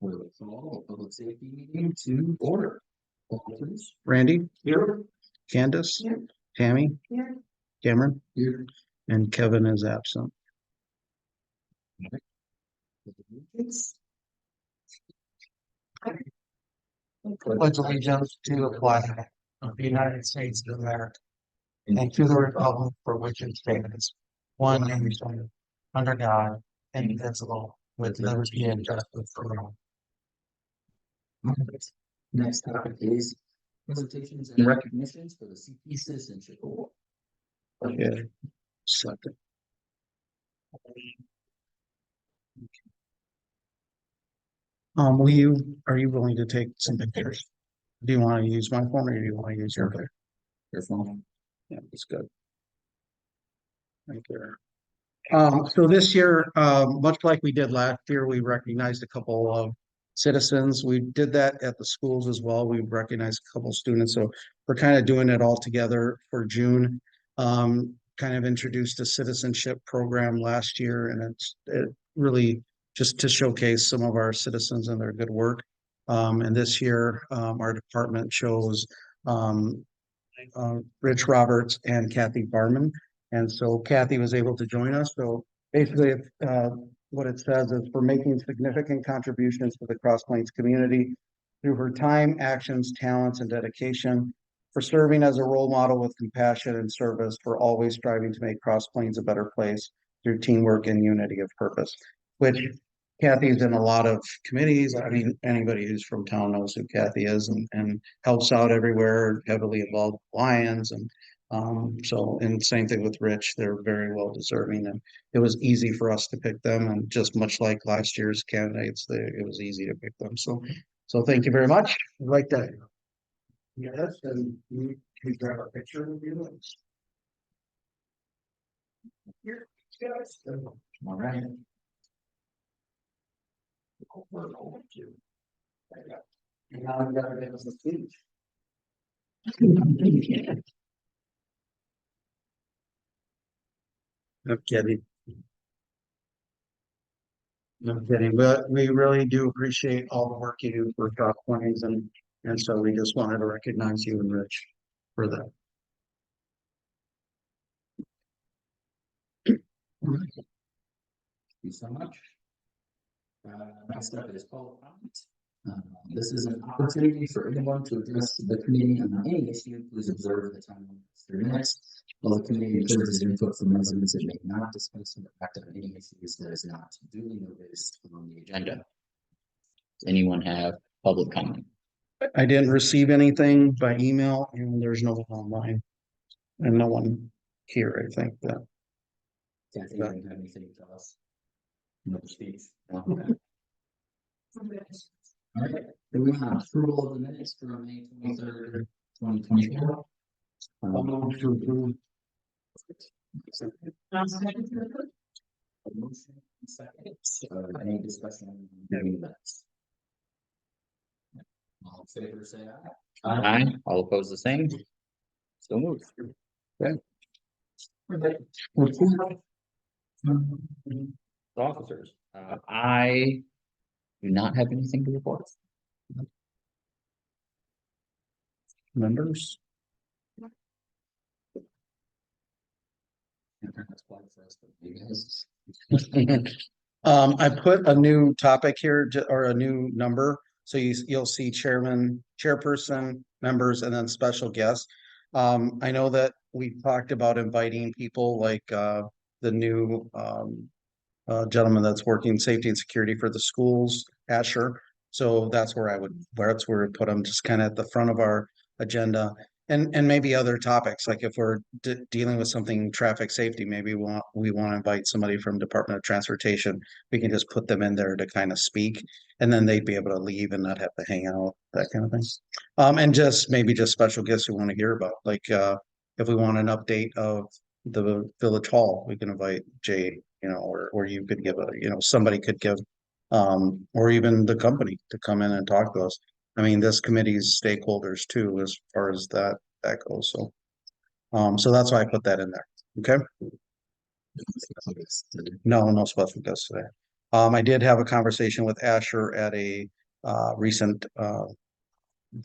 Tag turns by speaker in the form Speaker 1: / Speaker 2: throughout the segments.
Speaker 1: We'll call a public safety meeting to order. Please.
Speaker 2: Randy,
Speaker 1: Here.
Speaker 2: Candace,
Speaker 1: Here.
Speaker 2: Tammy,
Speaker 1: Here.
Speaker 2: Cameron,
Speaker 1: Here.
Speaker 2: and Kevin is absent.
Speaker 3: Pledge allegiance to the flag of the United States of America and to the republic for which it stands, one nation, under God, indivisible, with liberty and justice for all.
Speaker 1: Next topic is presentations and recognitions for the CP Citizenship Award.
Speaker 2: Yeah. Second. Are you willing to take some pictures? Do you want to use my phone or do you want to use your phone?
Speaker 1: Your phone.
Speaker 2: Yeah, that's good. Right there. So this year, much like we did last year, we recognized a couple of citizens. We did that at the schools as well. We recognized a couple students. So we're kind of doing it all together for June. Kind of introduced a citizenship program last year, and it really just to showcase some of our citizens and their good work. And this year, our department chose Rich Roberts and Kathy Barman. And so Kathy was able to join us. So basically, what it says is for making significant contributions to the Cross Plains community through her time, actions, talents, and dedication, for serving as a role model with compassion and service, for always striving to make Cross Plains a better place through teamwork and unity of purpose, which Kathy's in a lot of committees. I mean, anybody who's from town knows who Kathy is and helps out everywhere, heavily involved with Lions. And same thing with Rich, they're very well deserving, and it was easy for us to pick them. And just much like last year's candidates, it was easy to pick them. So thank you very much. I'd like to. Yes, and you can grab a picture of you. Here, guys.
Speaker 1: All right.
Speaker 2: And now you gotta give us a speech. I'm kidding. I'm kidding, but we really do appreciate all the work you do for Cross Plains, and so we just wanted to recognize you and Rich for that.
Speaker 1: Thank you so much. Next up is public comment. This is an opportunity for anyone to address the committee on any issue. Please observe the time limit 3 minutes. While the committee encourages input from residents, it may not discuss the impact of any issues that is not duly noticed on the agenda. Does anyone have public comment?
Speaker 2: I didn't receive anything by email, and there's no one online, and no one here. I think that.
Speaker 1: Kathy, you don't have anything to tell us? No speech. No. All right, then we have approval of the minutes for May 23rd, 2024.
Speaker 2: Move to approve.
Speaker 1: A motion, second. Any discussion on the minutes? All in favor, say aye.
Speaker 4: Aye. All opposed, the same. So moved. Officers, I do not have anything to report.
Speaker 2: Members. I put a new topic here or a new number. So you'll see chairman, chairperson, members, and then special guests. I know that we talked about inviting people like the new gentleman that's working safety and security for the schools, Asher. So that's where we put them, just kind of at the front of our agenda. And maybe other topics, like if we're dealing with something traffic safety, maybe we want to invite somebody from Department of Transportation. We can just put them in there to kind of speak, and then they'd be able to leave and not have to hang out, that kind of thing. And just special guests we want to hear about, like if we want an update of the village hall, we can invite Jay, or you could give somebody could give, or even the company to come in and talk to us. I mean, this committee's stakeholders too, as far as that goes. So that's why I put that in there. Okay. No special guests today. I did have a conversation with Asher at a recent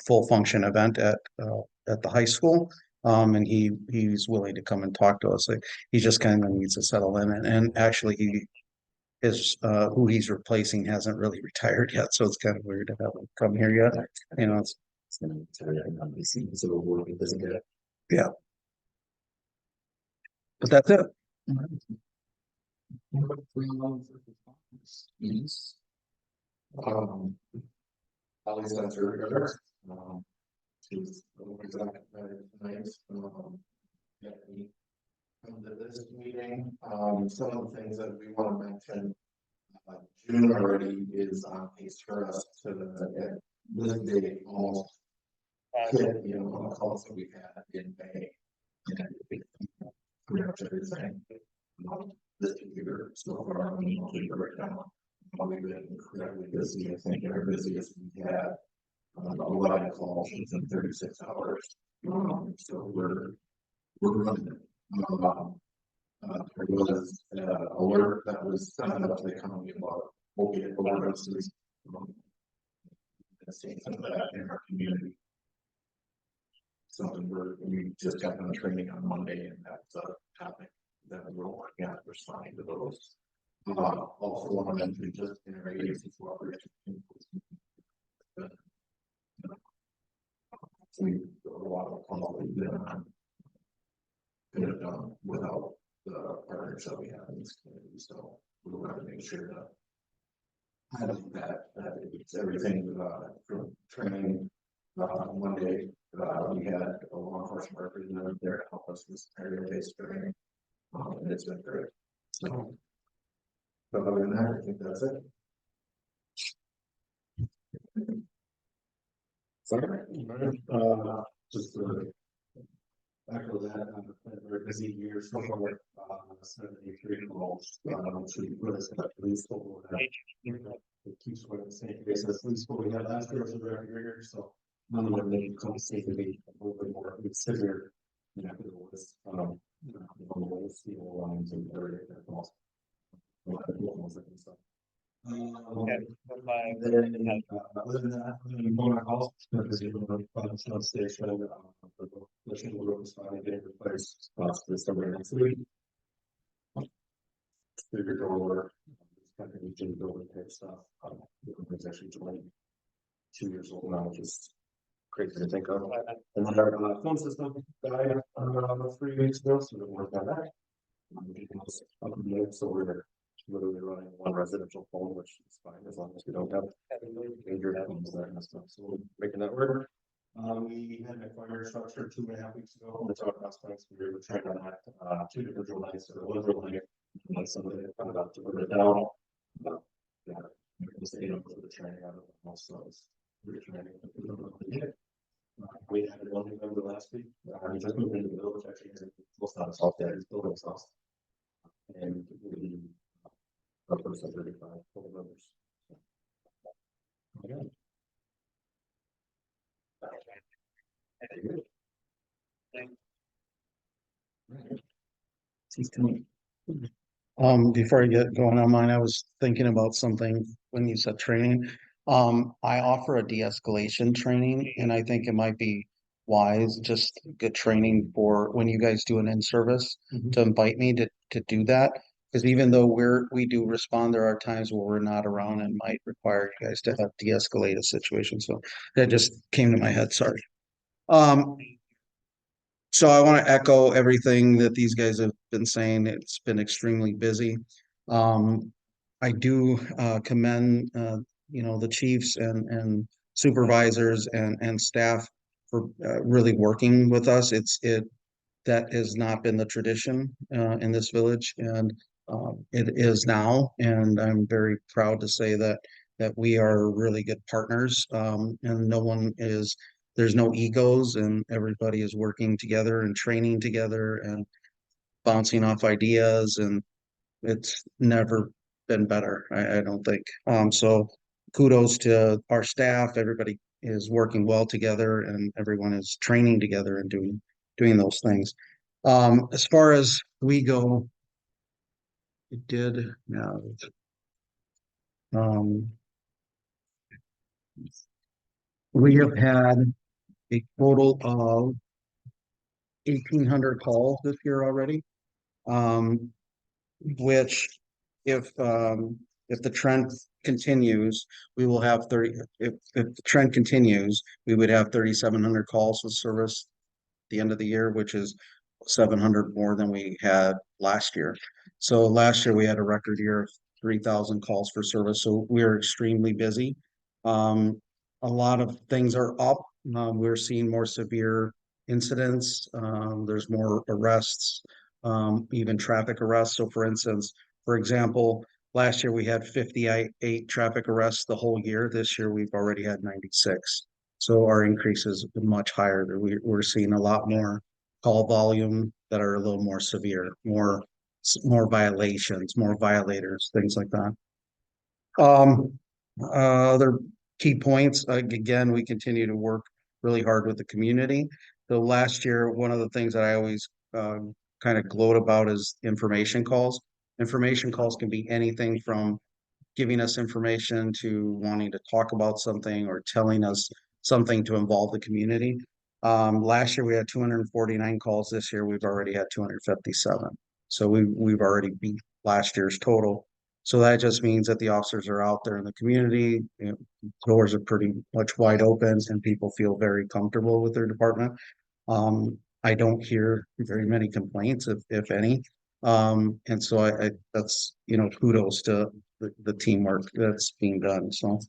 Speaker 2: full function event at the high school. And he's willing to come and talk to us. Like, he just kind of needs to settle in, and actually who he's replacing hasn't really retired yet, so it's kind of weird to have him come here yet. You know,
Speaker 1: It's gonna be tired, I'm be seeing, so we're working, doesn't get it.
Speaker 2: but that's it.
Speaker 1: Meetings.
Speaker 5: Ali Spencer, she's nice. Yeah, we come to this meeting, some of the things that we want to mention. June already is on pace for us to get this date almost. Hit, you know, all the calls that we've had in May. Pretty much everything. This computer, so far, I'm right now. We've been incredibly busy, I think, our busiest we had. 11 calls within 36 hours. So we're running. There was alert that was sent out to the county about opiate overdoses. Seeing some of that in our community. Something we just got on training on Monday, and that's a topic that we're working on responding to those. Also want to mention just in our agency cooperation. We a lot of calls we've been on. Could have done without the partners that we have in this community, so we want to make sure that. I think that it's everything from training. Monday, we had a law enforcement representative there to help us with area-based training. And it's been great. So, but other than that, I think that's it.
Speaker 1: Sorry.
Speaker 5: Just echo that, a very busy year so far. 73 calls. To put us at least over that. It keeps going the same pace as least what we had last year, was a record year, so. None of them may come safely a little bit more severe. You know, it was, on the steel lines and everything. Other than that, phone calls, because you know, substation, the road is finally getting replaced, this summer next week. Figured over, kind of region building type stuff, it's actually 22 years old now, which is crazy to think of. And then our phone system died 3 weeks ago, so we're working on that. So we're literally running one residential phone, which is fine as long as we don't have major phones that kind of stuff. So we're making that work. We had a fire structure 2.5 weeks ago. That's our prospects. We were trying to act 2 different drill nights or one drill night. And somebody found out to put it down. Yeah, stayed up for the training out of it. Also, we're training. We had one member last week. We just moved into the village actually. Close to us off there. He's building his house. And we up to 35 full members. Okay.
Speaker 2: Before I get going on mine, I was thinking about something when you said training. I offer a de-escalation training, and I think it might be wise just to get training for when you guys do an in-service to invite me to do that. Because even though we do respond, there are times where we're not around and might require you guys to have de-escalate a situation. So that just came to my head, sorry. So I want to echo everything that these guys have been saying. It's been extremely busy. I do commend the chiefs and supervisors and staff for really working with us. That has not been the tradition in this village, and it is now. And I'm very proud to say that we are really good partners, and there's no egos, and everybody is working together and training together and bouncing off ideas, and it's never been better, I don't think. So kudos to our staff. Everybody is working well together, and everyone is training together and doing those things. As far as we go, Um. We have had a total of 1,800 calls this year already. Um, which if the trend continues, we will have 30, if the trend continues, we would have 3,700 calls for service at the end of the year, which is 700 more than we had last year. So last year we had a record year of 3,000 calls for service, so we are extremely busy. A lot of things are up. We're seeing more severe incidents. There's more arrests, even traffic arrests. So for instance, for example, last year we had 58 traffic arrests the whole year. This year we've already had 96. So our increase is much higher. We're seeing a lot more call volume that are a little more severe, more violations, more violators, things like that. Other key points, again, we continue to work really hard with the community. So last year, one of the things that I always kind of gloat about is information calls. Information calls can be anything from giving us information to wanting to talk about something or telling us something to involve the community. Last year we had 249 calls. This year we've already had 257. So we've already beat last year's total. So that just means that the officers are out there in the community. Doors are pretty much wide open and people feel very comfortable with their department. I don't hear very many complaints, if any. And so I that's, kudos to the teamwork that's being done. So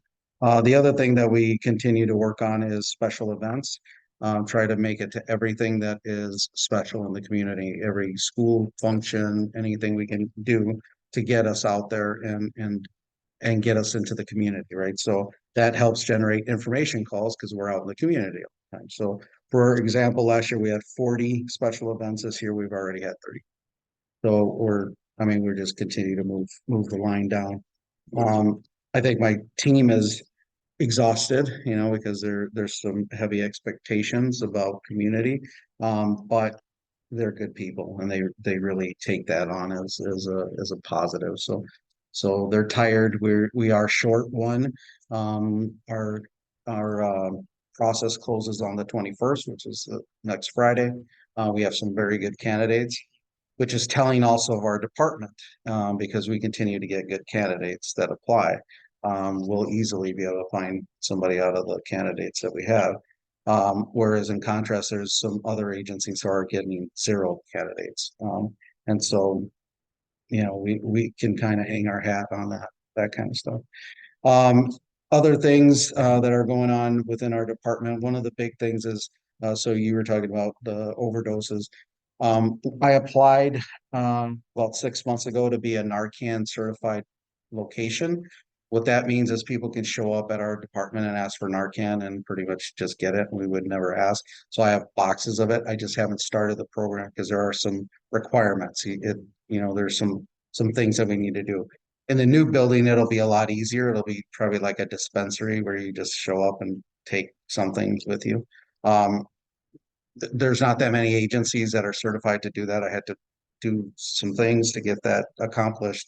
Speaker 2: the other thing that we continue to work on is special events. Try to make it to everything that is special in the community, every school function, anything we can do to get us out there and get us into the community, right? So that helps generate information calls because we're out in the community all the time. So for example, last year we had 40 special events. This year we've already had 30. So we're just continue to move the line down. I think my team is exhausted, because there's some heavy expectations about community. But they're good people and they really take that on as a positive. So they're tired. We are short one. Our process closes on the 21st, which is the next Friday. We have some very good candidates, which is telling also of our department, because we continue to get good candidates that apply. We'll easily be able to find somebody out of the candidates that we have. Whereas in contrast, there's some other agencies who are getting 0 candidates. And so, we can kind of hang our hat on that kind of stuff. Other things that are going on within our department, one of the big things is, so you were talking about the overdoses. I applied about 6 months ago to be a Narcan certified location. What that means is people can show up at our department and ask for Narcan and pretty much just get it. We would never ask. So I have boxes of it. I just haven't started the program because there are some requirements. There's some things that we need to do. In the new building, it'll be a lot easier. It'll be probably like a dispensary where you just show up and take some things with you. There's not that many agencies that are certified to do that. I had to do some things to get that accomplished.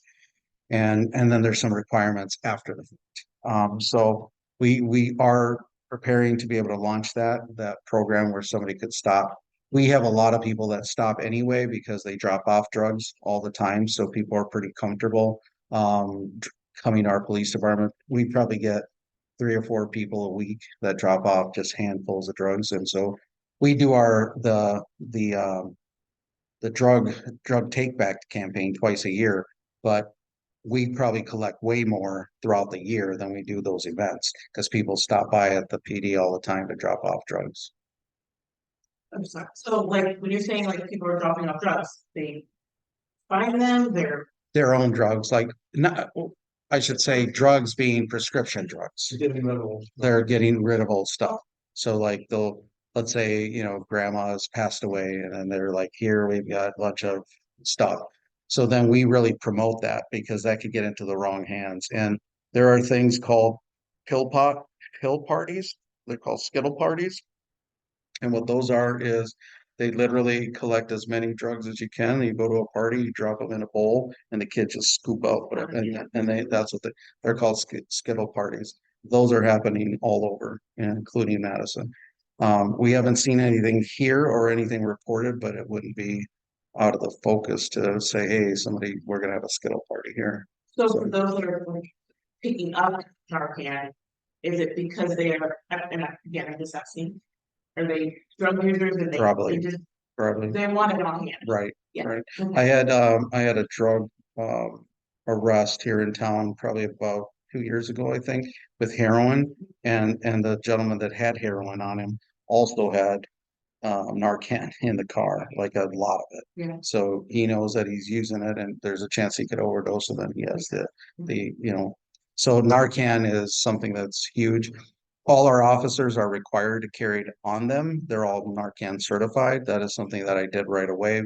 Speaker 2: And then there's some requirements after the fact. So we are preparing to be able to launch that program where somebody could stop. We have a lot of people that stop anyway because they drop off drugs all the time. So people are pretty comfortable coming to our police department. We probably get 3 or 4 people a week that drop off just handfuls of drugs. And so we do the drug take back campaign twice a year, but we probably collect way more throughout the year than we do those events because people stop by at the PD all the time to drop off drugs.
Speaker 6: I'm sorry. So like when you're saying like people are dropping off drugs, they find them, they're
Speaker 2: Their own drugs, like not, I should say drugs being prescription drugs. They're getting rid of old stuff. So like let's say, grandma's passed away and then they're like, here, we've got a bunch of stuff. So then we really promote that because that could get into the wrong hands. And there are things called pill parties. They're called Skittle parties. And what those are is They literally collect as many drugs as you can. You go to a party, you drop them in a bowl, and the kids just scoop out whatever, and that's what they're called Skittle parties. Those are happening all over, including Madison. We haven't seen anything here or anything reported, but it wouldn't be out of the focus to say, hey, we're gonna have a Skittle party here.
Speaker 6: So for those that are like picking up Narcan, is it because they are, and again, I'm just asking, are they drug users and
Speaker 2: Probably.
Speaker 6: they just,
Speaker 2: Probably,
Speaker 6: they want it on hand?
Speaker 2: right,
Speaker 6: Yeah.
Speaker 2: right.
Speaker 6: Okay.
Speaker 2: I had a drug arrest here in town probably about 2 years ago, I think, with heroin. And the gentleman that had heroin on him also had Narcan in the car, like a lot of it.
Speaker 6: Yeah.
Speaker 2: So he knows that he's using it and there's a chance he could overdose, and then he has so Narcan is something that's huge. All our officers are required to carry it on them. They're all Narcan certified. That is something that I did right away,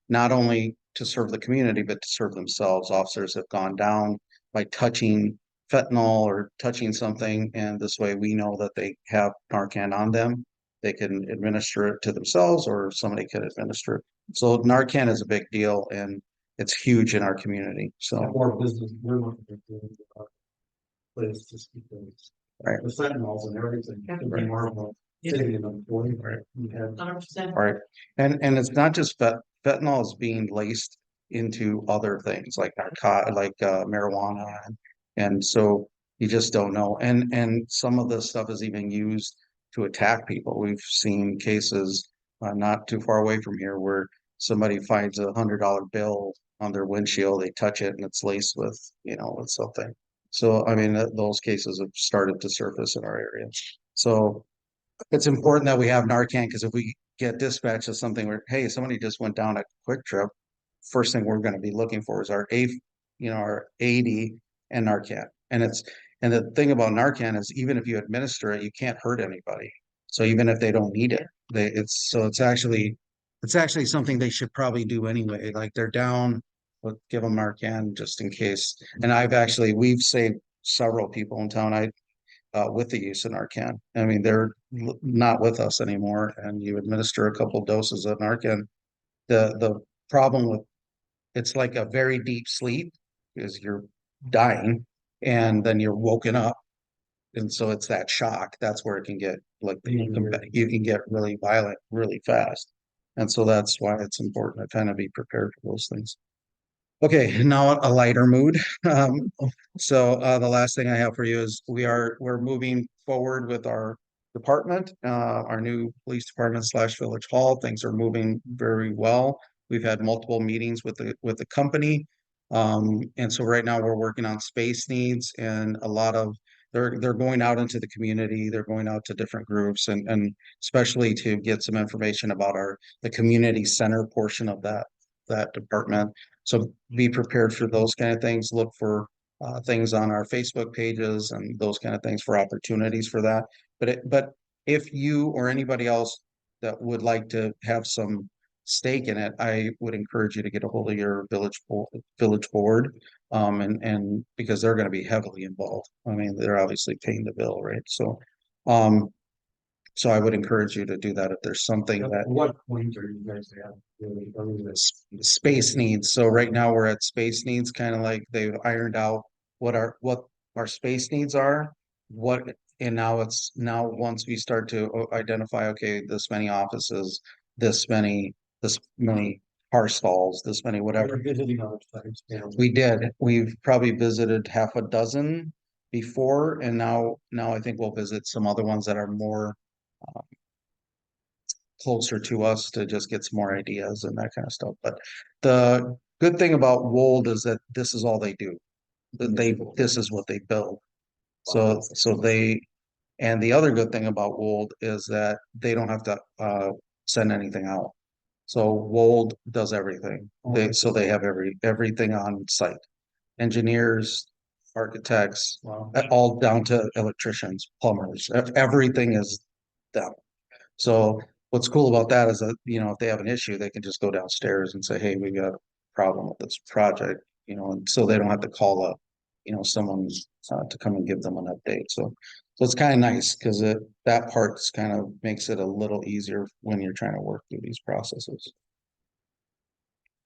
Speaker 2: not only to serve the community, but to serve themselves. Officers have gone down by touching fentanyl or touching something, and this way we know that they have Narcan on them. They can administer it to themselves, or somebody could administer it. So Narcan is a big deal, and it's huge in our community. So
Speaker 3: More business, we're looking at doing place just because.
Speaker 2: Right.
Speaker 3: The fentanyls and everything,
Speaker 6: Yeah.
Speaker 3: to bring more of a city and employee, right? We had
Speaker 6: 100%.
Speaker 2: right, and it's not just fentanyl is being laced into other things like marijuana, and so you just don't know. And some of this stuff is even used to attack people. We've seen cases not too far away from here where somebody finds $100 bill on their windshield, they touch it, and it's laced with with something. So I mean, those cases have started to surface in our area. So it's important that we have Narcan, because if we get dispatched of something where, hey, somebody just went down a Quick Trip, first thing we're going to be looking for is our our AD and Narcan. And the thing about Narcan is, even if you administer it, you can't hurt anybody. So even if they don't need it, it's actually something they should probably do anyway. Like they're down, but give them Narcan just in case. And we've saved several people in town. With the use of Narcan. I mean, they're not with us anymore, and you administer a couple doses of Narcan. The problem with it's like a very deep sleep, because you're dying and then you're woken up, and so it's that shock. That's where it can get like you can get really violent really fast, and so that's why it's important to kind of be prepared for those things. Okay, now a lighter mood. The last thing I have for you is we're moving forward with our department, our new police department / village hall. Things are moving very well. We've had multiple meetings with the company. And so right now we're working on space needs, and a lot of they're going out into the community, they're going out to different groups, and especially to get some information about the community center portion of that department. So be prepared for those kind of things. Look for things on our Facebook pages and those kind of things for opportunities for that. But if you or anybody else that would like to have some stake in it, I would encourage you to get a hold of your village board, and because they're going to be heavily involved. I mean, they're obviously paying the bill, right? So I would encourage you to do that if there's something that
Speaker 3: What point are you guys at?
Speaker 2: space needs. So right now we're at space needs, kind of like they've ironed out what our space needs are. And now once we start to identify, okay, this many offices, this many car stalls, this many whatever.
Speaker 3: Visiting other sites.
Speaker 2: We did. We've probably visited half a dozen before, and now I think we'll visit some other ones that are more closer to us to just get some more ideas and that kind of stuff. But the good thing about Wold is that this is all they do. This is what they build. And the other good thing about Wold is that they don't have to send anything out. So Wold does everything. They have everything on site. Engineers, architects, all down to electricians, plumbers, everything is them. So what's cool about that is that, if they have an issue, they can just go downstairs and say, hey, we got a problem with this project, and so they don't have to call someone to come and give them an update. So it's kind of nice because that part's kind of makes it a little easier when you're trying to work through these processes.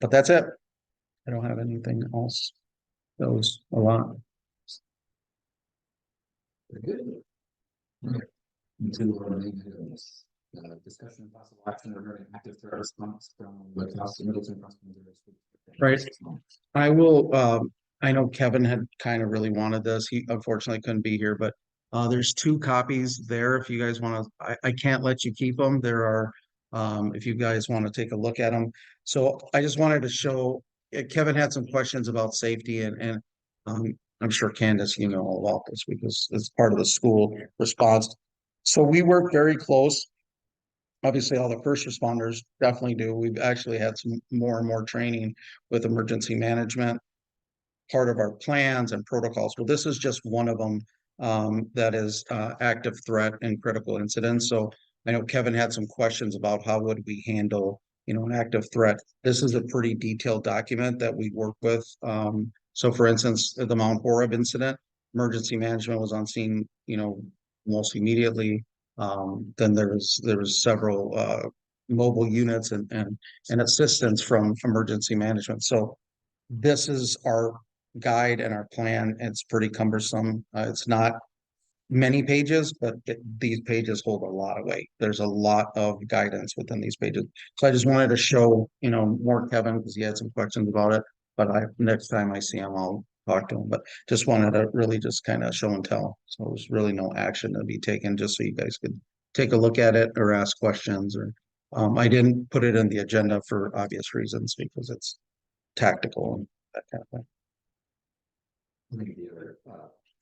Speaker 2: But that's it. I don't have anything else. That was a lot.
Speaker 1: Very good. Okay. Into our main items. Discussion of possible action regarding active threat response from the House of Middleton.
Speaker 2: Right. I will, I know Kevin had kind of really wanted this. He unfortunately couldn't be here, but there's 2 copies there if you guys want to, I can't let you keep them. There are, if you guys want to take a look at them. So I just wanted to show, Kevin had some questions about safety and I'm sure Candace, you know all about this because it's part of the school response. So we work very close. Obviously, all the first responders definitely do. We've actually had some more and more training with emergency management, part of our plans and protocols. Well, this is just one of them that is active threat and critical incidents. So I know Kevin had some questions about how would we handle, an active threat. This is a pretty detailed document that we work with. So for instance, the Mount Horeb incident, emergency management was on scene, almost immediately. Then there was several mobile units and assistance from emergency management. So this is our guide and our plan. It's pretty cumbersome. It's not many pages, but these pages hold a lot of weight. There's a lot of guidance within these pages. So I just wanted to show, more Kevin because he had some questions about it. But next time I see him, I'll talk to him. But just wanted to really just kind of show and tell. So there's really no action to be taken, just so you guys could take a look at it or ask questions. Or I didn't put it in the agenda for obvious reasons because it's tactical and that kind of thing.
Speaker 1: I think the other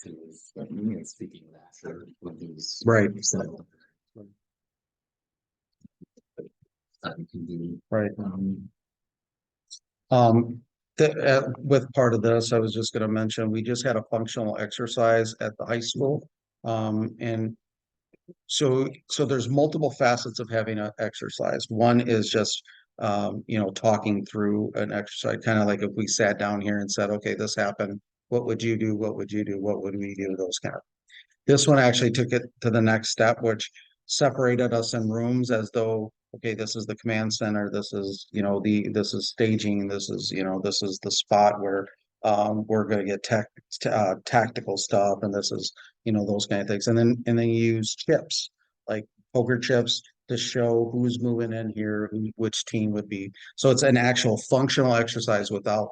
Speaker 1: thing is, speaking of that, sure, with these.
Speaker 2: Right.
Speaker 1: That we can do.
Speaker 2: Right. With part of this, I was just going to mention, we just had a functional exercise at the high school. And so there's multiple facets of having an exercise. One is just, talking through an exercise, kind of like if we sat down here and said, okay, this happened. What would you do? What would you do? What would we do? Those kind of. This one actually took it to the next step, which separated us in rooms as though, okay, this is the command center, this is, this is staging, this is, this is the spot where we're going to get tactical stuff, and this is, those kind of things. And then you use chips, like poker chips, to show who's moving in here, which team would be. So it's an actual functional exercise without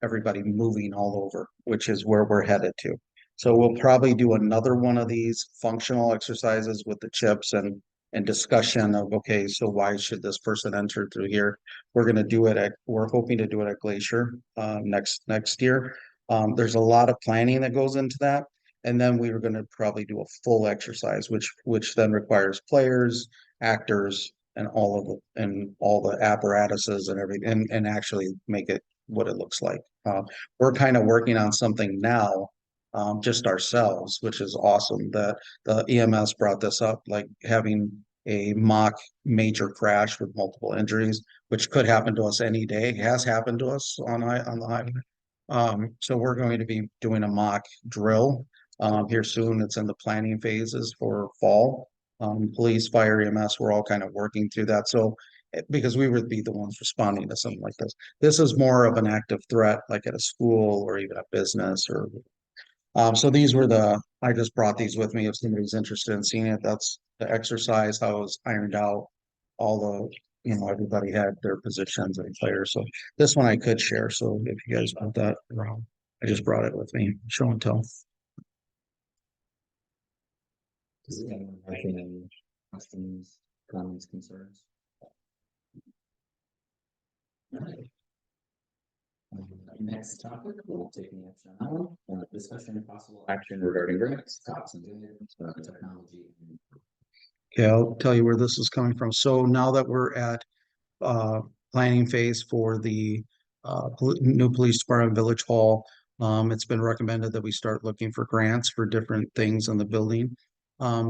Speaker 2: everybody moving all over, which is where we're headed to. So we'll probably do another one of these functional exercises with the chips and discussion of, okay, so why should this person enter through here? We're hoping to do it at Glacier next year. There's a lot of planning that goes into that. And then we were going to probably do a full exercise, which then requires players, actors, and all the apparatuses and everything, and actually make it what it looks like. We're kind of working on something now, just ourselves, which is awesome that the EMS brought this up, like having a mock major crash with multiple injuries, which could happen to us any day. It has happened to us on the highway. So we're going to be doing a mock drill here soon. It's in the planning phases for fall. Police, fire, EMS, we're all kind of working through that. So because we would be the ones responding to something like this. This is more of an active threat, like at a school or even a business or so I just brought these with me if somebody's interested in seeing it. That's the exercise, how it was ironed out. All the, everybody had their positions and players. So this one I could share. So if you guys want that, I just brought it with me, show and tell.
Speaker 1: Does anyone have any questions, comments, concerns? All right. Next topic, we'll take the action on discussion of possible action regarding grants, cops and technology.
Speaker 2: Yeah, I'll tell you where this is coming from. So now that we're at planning phase for the new police department Village Hall, it's been recommended that we start looking for grants for different things in the building.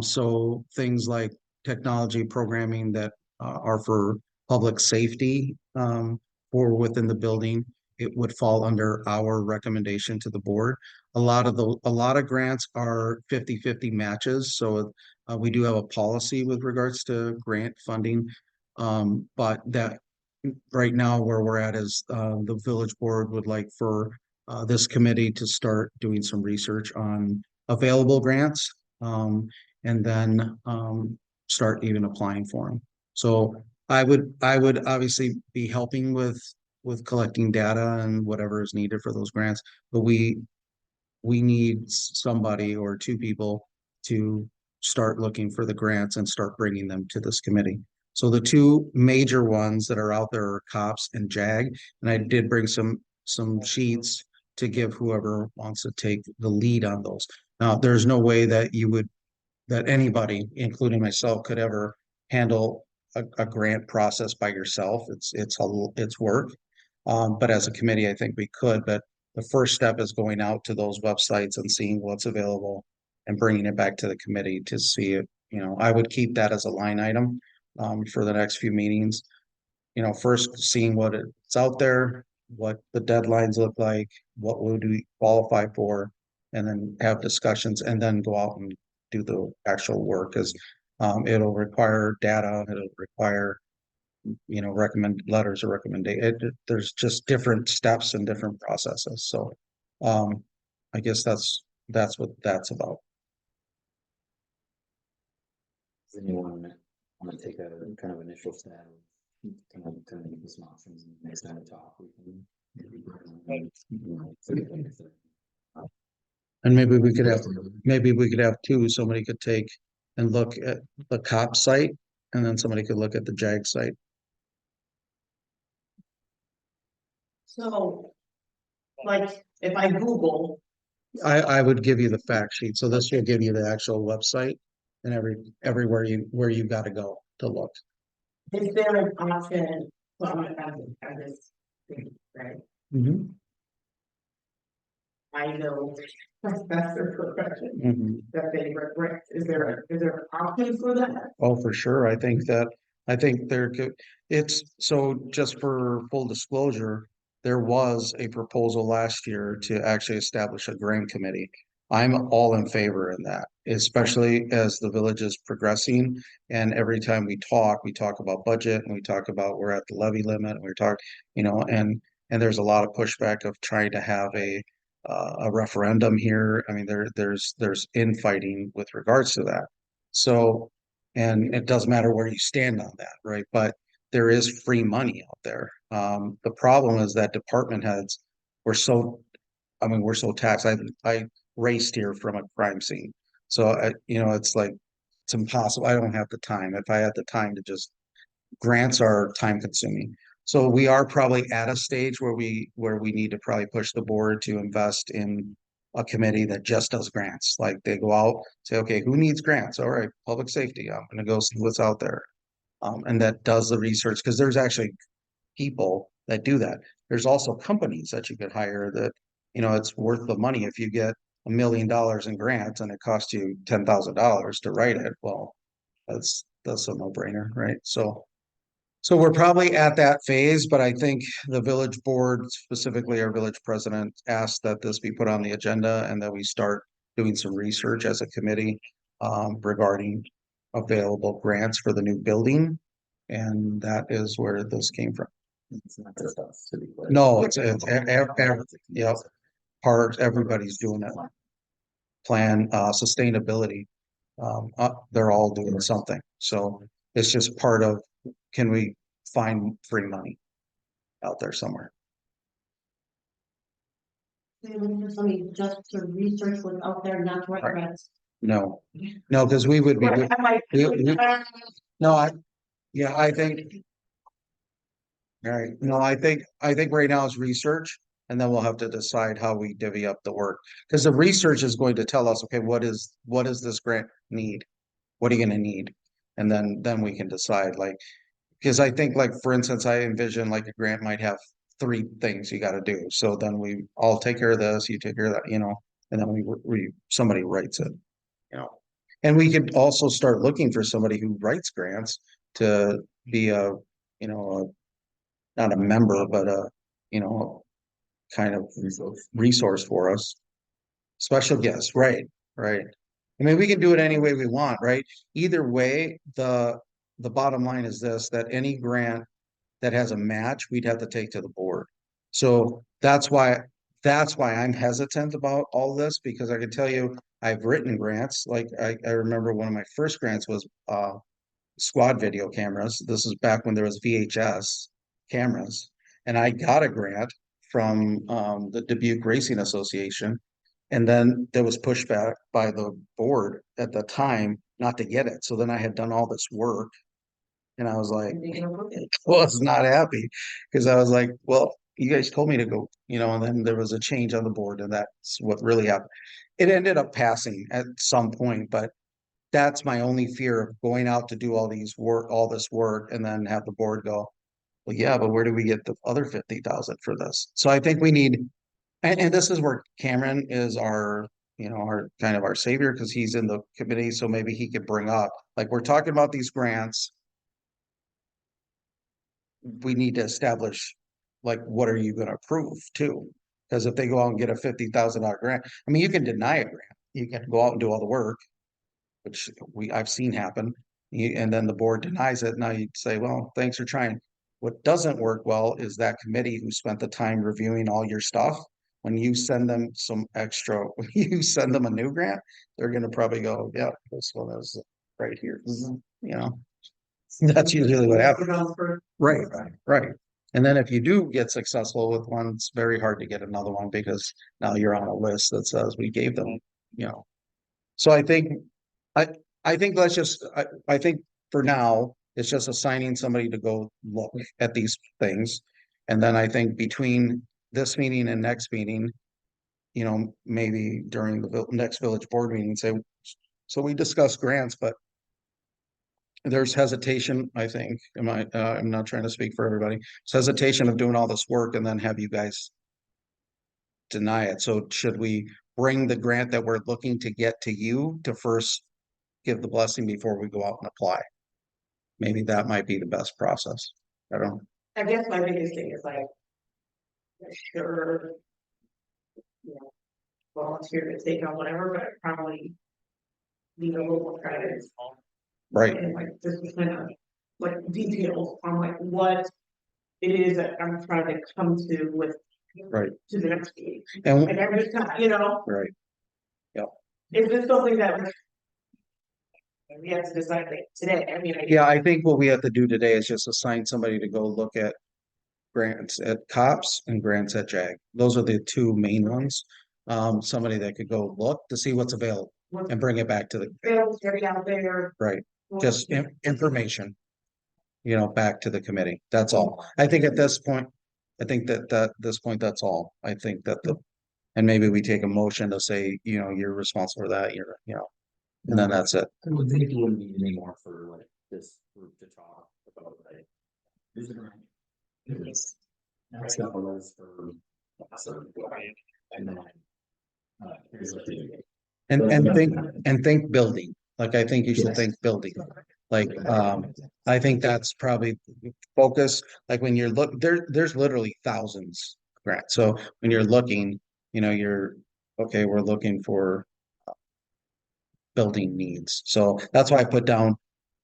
Speaker 2: So things like technology programming that are for public safety or within the building, it would fall under our recommendation to the board. a lot of grants are 50-50 matches, so we do have a policy with regards to grant funding. But that right now where we're at is the village board would like for this committee to start doing some research on available grants. And then start even applying for them. So I would obviously be helping with collecting data and whatever is needed for those grants, but we need somebody or two people to start looking for the grants and start bringing them to this committee. So the two major ones that are out there are COPS and JAG, and I did bring some sheets to give whoever wants to take the lead on those. Now, there's no way that that anybody, including myself, could ever handle a grant process by yourself. It's work. But as a committee, I think we could, but the first step is going out to those websites and seeing what's available and bringing it back to the committee to see it. I would keep that as a line item for the next few meetings. First seeing what it's out there, what the deadlines look like, what would we qualify for, and then have discussions and then go out and do the actual work, because it'll require data, it'll require recommend letters or recommendation. There's just different steps and different processes. So I guess that's what that's about.
Speaker 1: Does anyone want to take a kind of initial stab? Kind of give some options and next time we talk, we can.
Speaker 2: And maybe we could have two, somebody could take and look at the COP site and then somebody could look at the JAG site.
Speaker 6: So, like, if I Google,
Speaker 2: I would give you the fact sheet. So this will give you the actual website and everywhere where you got to go to look.
Speaker 6: is there an option, well, I'm gonna add this thing, right? I know that's their profession, that they regret, is there an option for that?
Speaker 2: Oh, for sure. I think there could, so just for full disclosure, there was a proposal last year to actually establish a grant committee. I'm all in favor in that, especially as the village is progressing. And every time we talk about budget and we talk about we're at the levy limit and we're talking, and there's a lot of pushback of trying to have a referendum here. I mean, there's infighting with regards to that. So, and it doesn't matter where you stand on that, right? But there is free money out there. The problem is that department heads we're so taxed. I raced here from a crime scene. So, it's like, it's impossible. I don't have the time. If I had the time to just, grants are time consuming. So we are probably at a stage where we need to probably push the board to invest in a committee that just does grants. Like they go out, say, okay, who needs grants? All right, public safety. I'm gonna go see what's out there. And that does the research, because there's actually people that do that. There's also companies that you could hire that, it's worth the money. If you get $1 million in grants and it costs you $10,000 to write it, well, that's a no-brainer, right? So we're probably at that phase, but I think the village board, specifically our village president, asked that this be put on the agenda and that we start doing some research as a committee regarding available grants for the new building. And that is where this came from.
Speaker 1: It's not just us, to be clear.
Speaker 2: No, yep. Everybody's doing it. Plan, sustainability. They're all doing something. So it's just part of, can we find free money out there somewhere?
Speaker 7: Somebody just to research what's out there, not to write
Speaker 2: Right.
Speaker 7: grants.
Speaker 2: No, because we would be,
Speaker 6: Right, I'm like,
Speaker 2: no, I think. All right, no, I think right now is research, and then we'll have to decide how we divvy up the work. Because the research is going to tell us, okay, what is this grant need? What are you gonna need? And then we can decide, like, because I think, like, for instance, I envision like a grant might have 3 things you gotta do. So then we all take care of this, you take care of that, and then somebody writes it, And we could also start looking for somebody who writes grants to be not a member, but kind of resource for us. Special guest, right, right. I mean, we can do it any way we want, right? Either way, the bottom line is this, that any grant that has a match, we'd have to take to the board. So that's why I'm hesitant about all this, because I can tell you, I've written grants, like I remember one of my first grants was squad video cameras. This is back when there was VHS cameras. And I got a grant from the Dubuque Racing Association. And then there was pushback by the board at the time not to get it. So then I had done all this work. And I was like, was not happy because I was like, well, you guys told me to go, and then there was a change on the board and that's what really happened. It ended up passing at some point, but that's my only fear of going out to do all this work and then have the board go, well, yeah, but where do we get the other 50,000 for this? So I think we need, and this is where Cameron is our, our kind of our savior because he's in the committee. So maybe he could bring up, like, we're talking about these grants. We need to establish, like, what are you going to approve too? Because if they go out and get a $50,000 grant, I mean, you can deny a grant. You can go out and do all the work, which I've seen happen. And then the board denies it. Now you'd say, well, thanks for trying. What doesn't work well is that committee who spent the time reviewing all your stuff. When you send them some extra, when you send them a new grant, they're gonna probably go, yeah, this one is right here. That's usually what happens. Right, right. And then if you do get successful with one, it's very hard to get another one because now you're on a list that says we gave them. So I think let's just, I think for now, it's just assigning somebody to go look at these things. And then I think between this meeting and next meeting, maybe during the next village board meeting, say, so we discuss grants, but there's hesitation, I think, I'm not trying to speak for everybody. It's hesitation of doing all this work and then have you guys deny it. So should we bring the grant that we're looking to get to you to first give the blessing before we go out and apply? Maybe that might be the best process. I don't.
Speaker 6: I guess my biggest thing is like, sure, volunteer to take on whatever, but probably need a little more credit.
Speaker 2: Right.
Speaker 6: And like, just kind of like details on like what it is that I'm trying to come to with.
Speaker 2: Right.
Speaker 6: To the next meeting.
Speaker 2: And
Speaker 6: every time,
Speaker 2: right.
Speaker 6: is this something that we have to decide like today? I mean,
Speaker 2: Yeah, I think what we have to do today is just assign somebody to go look at grants at COPS and grants at JAG. Those are the two main ones. Somebody that could go look to see what's available and bring it back to the
Speaker 6: bills already out there.
Speaker 2: right. Just information, back to the committee. That's all. I think at this point, this point, that's all. I think that and maybe we take a motion to say, you're responsible for that, and then that's it.
Speaker 1: I would think you wouldn't need any more for like this group to talk about, like. Here's the grant. Here's. That's not what it is for. And then. Here's what they do.
Speaker 2: And think building. Like, I think you should think building. Like, I think that's probably focus, like when you're there's literally thousands of grants. So when you're looking, you're, okay, we're looking for building needs. So that's why I put down,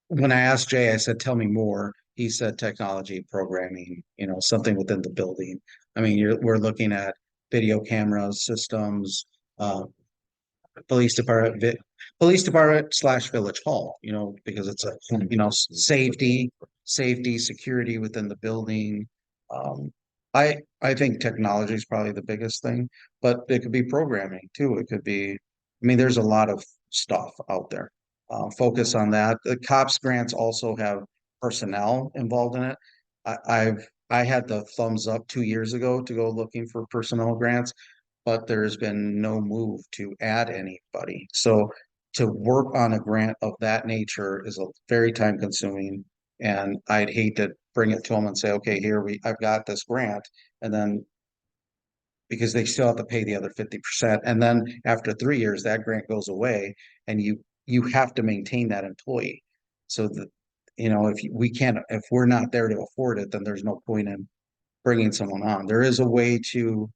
Speaker 2: when I asked Jay, I said, tell me more. He said technology, programming, something within the building. I mean, we're looking at video cameras, systems, police department / village hall, because it's a, safety, security within the building. I think technology is probably the biggest thing, but it could be programming too. It could be, I mean, there's a lot of stuff out there. Focus on that. The COPS grants also have personnel involved in it. I had the thumbs up 2 years ago to go looking for personnel grants, but there's been no move to add anybody. So to work on a grant of that nature is a very time consuming. And I'd hate to bring it to them and say, okay, I've got this grant. And then because they still have to pay the other 50%. And then after 3 years, that grant goes away and you have to maintain that employee. So that, if we're not there to afford it, then there's no point in bringing someone on. There is a way to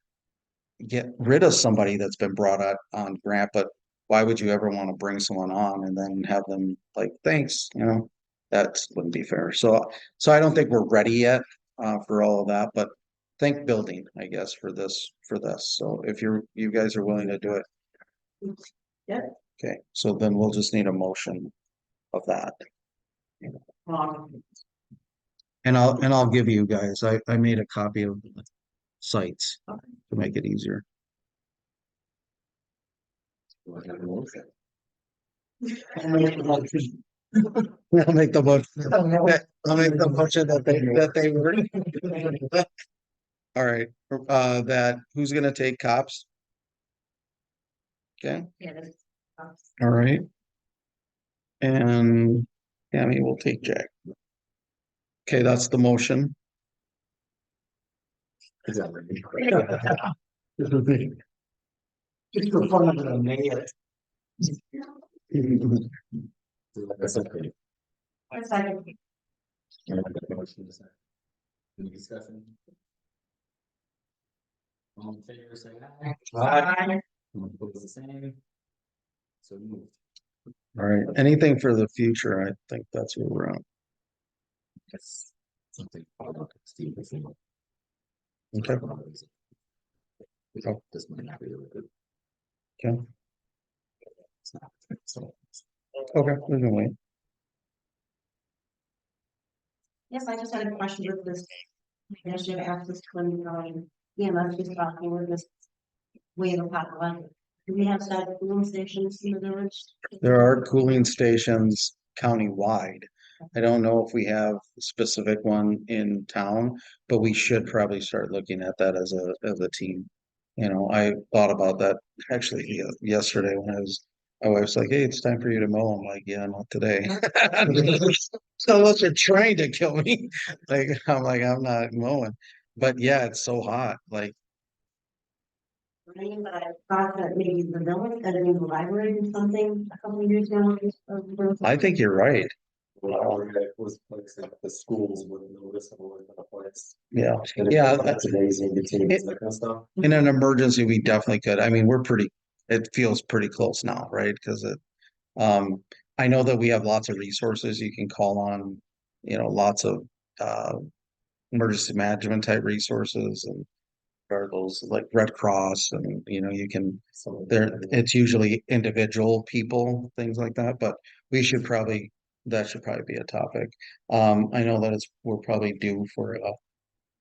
Speaker 2: get rid of somebody that's been brought out on grant, but why would you ever want to bring someone on and then have them like, thanks, you know? That wouldn't be fair. So I don't think we're ready yet for all of that, but think building, I guess, for this. So if you guys are willing to do it.
Speaker 7: Yeah.
Speaker 2: Okay, so then we'll just need a motion of that. And I'll give you guys, I made a copy of the sites to make it easier.
Speaker 5: We'll have a motion.
Speaker 2: I'll make the motion. I'll make the motion that they were. All right, that, who's gonna take cops? Okay,
Speaker 7: Yeah, that's-
Speaker 2: all right. And Tammy will take Jack. Okay, that's the motion.
Speaker 5: Is that right?
Speaker 3: It's the fun of the mayor.
Speaker 5: That's okay.
Speaker 7: One second.
Speaker 5: And I've got a motion to second. Any discussion?
Speaker 1: All in favor, say aye.
Speaker 7: Aye.
Speaker 1: All opposed, the same. So moved.
Speaker 2: All right, anything for the future, I think that's where we're at.
Speaker 1: That's something. I'll Steve before.
Speaker 2: Okay.
Speaker 1: This might not be really good.
Speaker 2: Okay.
Speaker 1: It's not, so.
Speaker 2: Okay, we can wait.
Speaker 7: Yes, I just had a question with this. I should have asked this to him, EMS just talking with this. Way of the do we have side cooling stations in the village?
Speaker 2: There are cooling stations countywide. I don't know if we have a specific one in town, but we should probably start looking at that as a team. You know, I thought about that actually yesterday when my wife's like, hey, it's time for you to mow. I'm like, yeah, not today. So unless you're trying to kill me, like, I'm not mowing. But yeah, it's so hot, like,
Speaker 7: But I thought that maybe the village, that in the library or something, a couple of years ago.
Speaker 2: I think you're right.
Speaker 5: Well, it was placed at the schools with noticeable in the place.
Speaker 2: Yeah,
Speaker 5: And
Speaker 2: yeah.
Speaker 5: That's amazing, continues that kind of stuff.
Speaker 2: In an emergency, we definitely could. I mean, it feels pretty close now, right? Because I know that we have lots of resources you can call on, you know, lots of emergency management type resources and are those like Red Cross and, you know, you can, it's usually individual people, things like that, but that should probably be a topic. I know that we're probably due for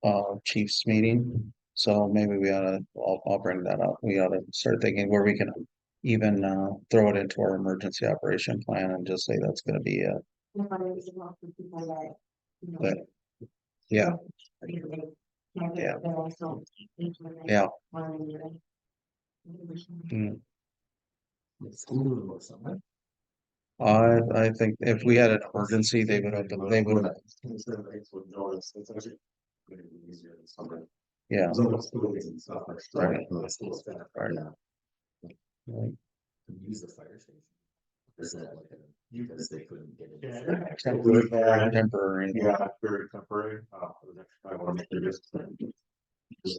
Speaker 2: a chiefs meeting. So maybe I'll bring that up. We ought to start thinking where we can even throw it into our emergency operation plan and just say that's gonna be a, But- yeah, Yeah. yeah. Mm.
Speaker 5: School or something.
Speaker 2: I think if we had an emergency, they would,
Speaker 5: Instead of eight foot notice, it's actually gonna be easier than summer.
Speaker 2: yeah.
Speaker 5: Some of the schools and stuff are still.
Speaker 2: Right.
Speaker 5: Still staff.
Speaker 2: Right.
Speaker 1: Can you use the fire station? Is that like because they couldn't get it?
Speaker 2: Temporary.
Speaker 5: Yeah, very temporary, for the next, I want to make it just. It's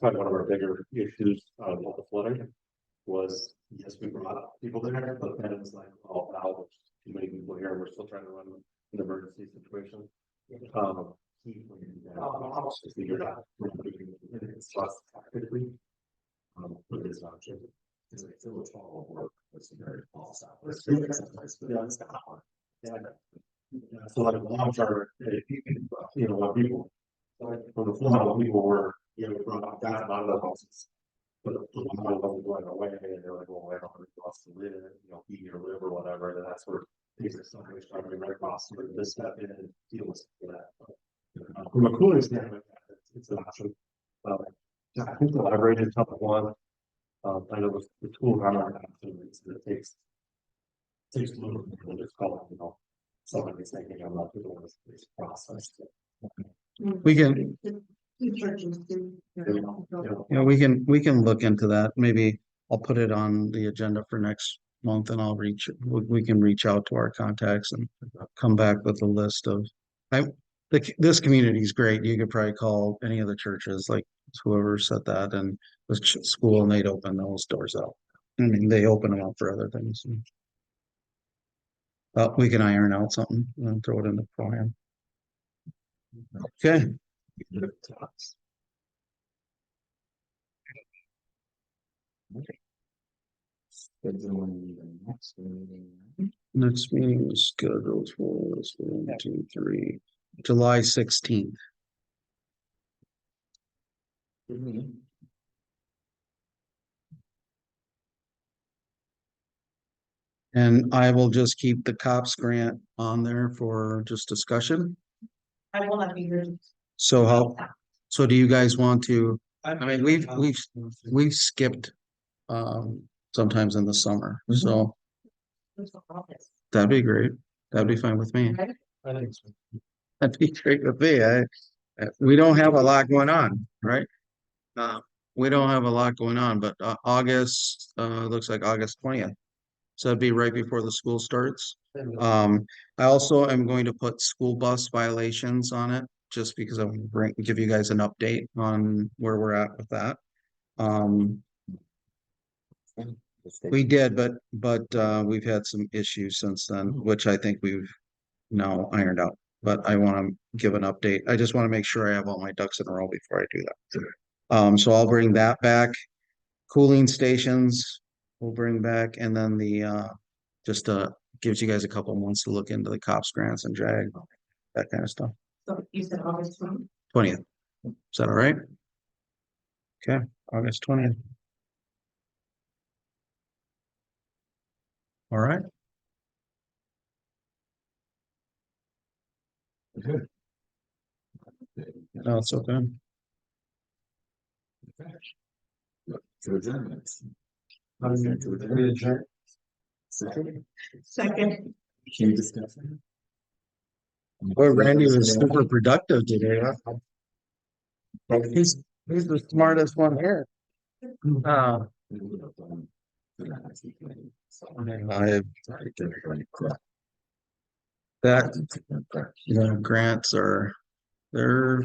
Speaker 5: like one of our bigger issues, with the flooding. Was, yes, we brought people there, but then it was like, oh, now there's too many people here, we're still trying to run an emergency situation. It's figured out, it's less tactically. But it's not true. It's like village hall work, it's very false out. It's really sometimes, but yeah, it's not hard. Yeah. So like long term, you know, when people, like from the flood, people were, you know, brought out of the houses. But the money wasn't going away, and they're like, well, I don't have a cost to live, you know, eat or live or whatever, and that's where these are something that's trying to be right across, or this step in and deal with that. From a cooling standpoint, it's an option. I think the library did top one. I know the tool are it takes a little bit to just call it, you know, somebody's thinking I'm not doing this process.
Speaker 2: We can, we can look into that. Maybe I'll put it on the agenda for next month and we can reach out to our contacts and come back with a list of, this community is great. You could probably call any of the churches, like whoever said that, and the school, and they'd open those doors up. I mean, they open them up for other things. But we can iron out something and throw it in the plan. Okay,
Speaker 1: Scheduling the next meeting.
Speaker 2: next meeting is scheduled for 1, 2, 3, July 16th.
Speaker 1: Good meeting.
Speaker 2: And I will just keep the COPS grant on there for just discussion.
Speaker 6: I will not be here.
Speaker 2: So do you guys want to, I mean, we've skipped sometimes in the summer, so that'd be great. That'd be fine with me.
Speaker 3: I think so.
Speaker 2: That'd be great with me. We don't have a lot going on, right? We don't have a lot going on, but August, looks like August 20th. So it'd be right before the school starts. I also am going to put school bus violations on it, just because I want to give you guys an update on where we're at with that. We did, but we've had some issues since then, which I think we've now ironed out. But I want to give an update. I just want to make sure I have all my ducks in a row before I do that. So I'll bring that back. Cooling stations, we'll bring back, and then the just gives you guys a couple months to look into the COPS grants and JAG, that kind of stuff.
Speaker 6: So you said August
Speaker 2: 20th. Is that all right? Okay, August 20th. All right.
Speaker 5: Good.
Speaker 2: No, it's okay.
Speaker 5: To adjournment.
Speaker 3: We adjourn.
Speaker 5: Second.
Speaker 6: Second.
Speaker 1: Any discussion?
Speaker 2: Boy, Randy was super productive today. He's the smartest one here. Uh, that, grants are, they're